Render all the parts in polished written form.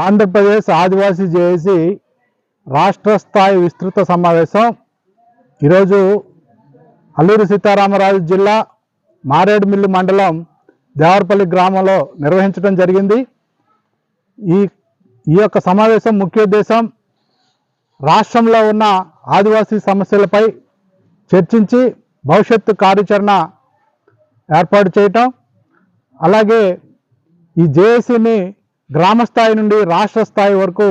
ఆంధ్రప్రదేశ్ ఆదివాసీ JAC రాష్ట్ర స్థాయి విస్తృత సమావేశం ఈరోజు అల్లూరి సీతారామరాజు జిల్లా మారేడుమిల్లి మండలం దేవరపల్లి గ్రామంలో నిర్వహించడం జరిగింది. ఈ యొక్క సమావేశం ముఖ్య ఉద్దేశం రాష్ట్రంలో ఉన్న ఆదివాసీ సమస్యలపై చర్చించి భవిష్యత్తు కార్యాచరణ ఏర్పాటు చేయటం, అలాగే ఈ జేఏసీని గ్రామ స్థాయి నుండి రాష్ట్ర స్థాయి వరకు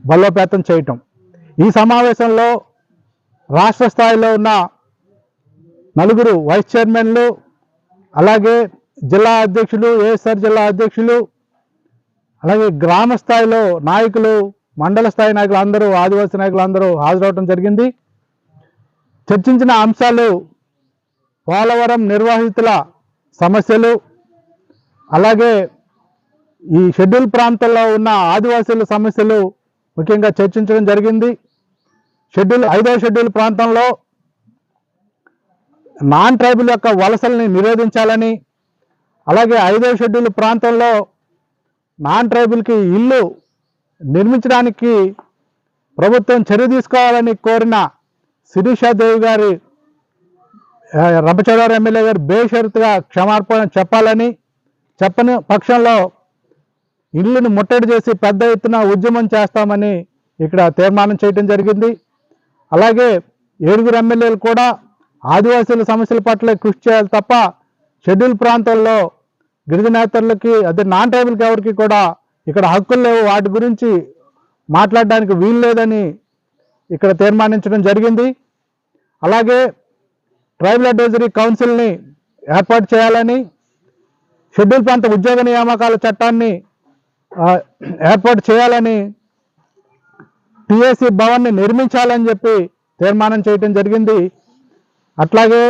బలోపేతం చేయటం. ఈ సమావేశంలో రాష్ట్ర స్థాయిలో ఉన్న 4 వైస్ చైర్మన్లు, అలాగే జిల్లా అధ్యక్షులు, ఏఎస్ఆర్ జిల్లా అధ్యక్షులు, అలాగే గ్రామ స్థాయిలో నాయకులు, మండల స్థాయి నాయకులు అందరూ, ఆదివాసీ నాయకులు అందరూ హాజరవడం జరిగింది. చర్చించిన అంశాలు పోలవరం నిర్వాసితుల సమస్యలు, అలాగే ఈ షెడ్యూల్ ప్రాంతాల్లో ఉన్న ఆదివాసీల సమస్యలు ముఖ్యంగా చర్చించడం జరిగింది. 5వ షెడ్యూల్ ప్రాంతంలో నాన్ ట్రైబల్ యొక్క వలసల్ని నిరోధించాలని, అలాగే 5వ షెడ్యూల్ ప్రాంతంలో నాన్ ట్రైబల్కి ఇల్లు నిర్మించడానికి ప్రభుత్వం చర్య తీసుకోవాలని కోరిన శిరీషాదేవి గారి రంపచోడవరం ఎమ్మెల్యే గారు బేషరతుగా క్షమాపణ చెప్పాలని, చెప్పని పక్షంలో ఇల్లును ముట్టడి చేసి పెద్ద ఎత్తున ఉద్యమం చేస్తామని ఇక్కడ తీర్మానం చేయడం జరిగింది. అలాగే 7 ఎమ్మెల్యేలు కూడా ఆదివాసీల సమస్యల పట్ల కృషి చేయాలి తప్ప షెడ్యూల్ ప్రాంతాల్లో గిరిజనేతరులకి, అదే నాన్ ట్రైబల్కి ఎవరికి కూడా ఇక్కడ హక్కులు లేవు, వాటి గురించి మాట్లాడడానికి వీలు లేదని ఇక్కడ తీర్మానించడం జరిగింది. అలాగే ట్రైబల్ అడ్వైజరీ కౌన్సిల్ని ఏర్పాటు చేయాలని, షెడ్యూల్ ప్రాంత ఉద్యోగ నియామకాల చట్టాన్ని ఏర్పాటు చేయాలని, టీఏసీ భవన్ని నిర్మించాలని చెప్పి తీర్మానం చేయడం జరిగింది. అట్లాగే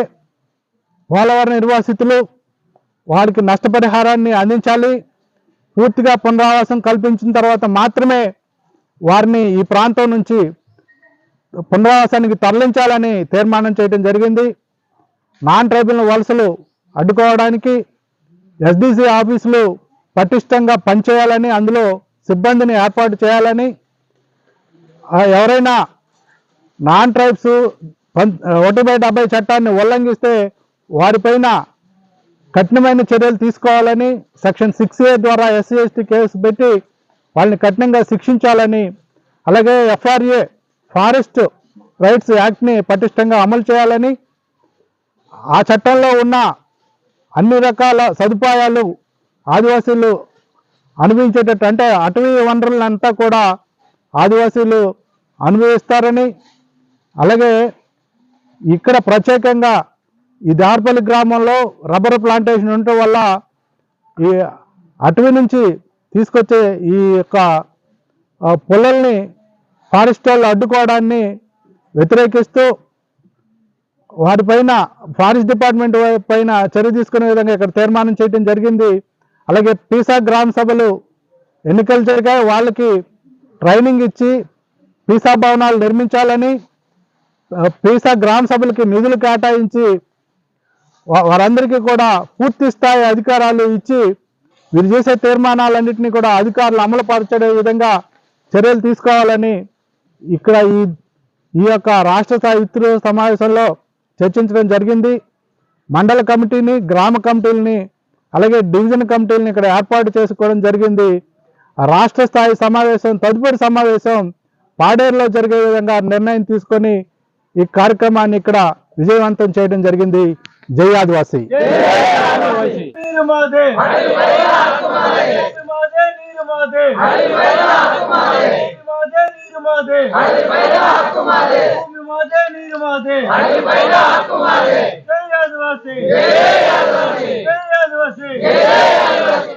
పోలవరం నిర్వాసితులు వారికి నష్టపరిహారాన్ని అందించాలి, పూర్తిగా పునరావాసం కల్పించిన తర్వాత మాత్రమే వారిని ఈ ప్రాంతం నుంచి పునరావాసానికి తరలించాలని తీర్మానం చేయడం జరిగింది. నాన్ ట్రైబల్ వలసలు అడ్డుకోవడానికి ఎస్డిసి ఆఫీసులు పటిష్టంగా పనిచేయాలని, అందులో సిబ్బందిని ఏర్పాటు చేయాలని, ఎవరైనా నాన్ ట్రైబ్స్ 1/70 చట్టాన్ని ఉల్లంఘిస్తే వారిపైన కఠినమైన చర్యలు తీసుకోవాలని, సెక్షన్ 6A ద్వారా SC/ST కేసు పెట్టి వాళ్ళని కఠినంగా శిక్షించాలని, అలాగే FRA ఫారెస్ట్ రైట్స్ యాక్ట్ని పటిష్టంగా అమలు చేయాలని, ఆ చట్టంలో ఉన్న అన్ని రకాల సదుపాయాలు ఆదివాసీలు అనుభవించేటట్టు, అంటే అటవీ వనరులంతా కూడా ఆదివాసీలు అనుభవిస్తారని, అలాగే ఇక్కడ ప్రత్యేకంగా ఈ దేవరపల్లి గ్రామంలో రబ్బర్ ప్లాంటేషన్ ఉండటం వల్ల ఈ అటవీ నుంచి తీసుకొచ్చే ఈ యొక్క పొలాల్ని ఫారెస్ట్ వాళ్ళు అడ్డుకోవడాన్ని వ్యతిరేకిస్తూ వాటిపైన ఫారెస్ట్ డిపార్ట్మెంట్ పైన చర్య తీసుకునే విధంగా ఇక్కడ తీర్మానం చేయడం జరిగింది. అలాగే పీసా గ్రామ సభలు ఎన్నికలు జరిగాయి, వాళ్ళకి ట్రైనింగ్ ఇచ్చి పీసా భవనాలు నిర్మించాలని, పీసా గ్రామ సభలకి నిధులు కేటాయించి వారందరికీ కూడా పూర్తి స్థాయి అధికారాలు ఇచ్చి వీరు చేసే తీర్మానాలన్నింటినీ కూడా అధికారులు అమలు పరచే విధంగా చర్యలు తీసుకోవాలని ఇక్కడ ఈ యొక్క రాష్ట్ర స్థాయి విస్తృత సమావేశంలో చర్చించడం జరిగింది. మండల కమిటీని, గ్రామ కమిటీలని, అలాగే డివిజన్ కమిటీలని ఇక్కడ ఏర్పాటు చేసుకోవడం జరిగింది. రాష్ట్ర స్థాయి సమావేశం, తదుపరి సమావేశం పాడేరులో జరిగే విధంగా నిర్ణయం తీసుకొని ఈ కార్యక్రమాన్ని ఇక్కడ విజయవంతం చేయడం జరిగింది. జై ఆదివాసీ.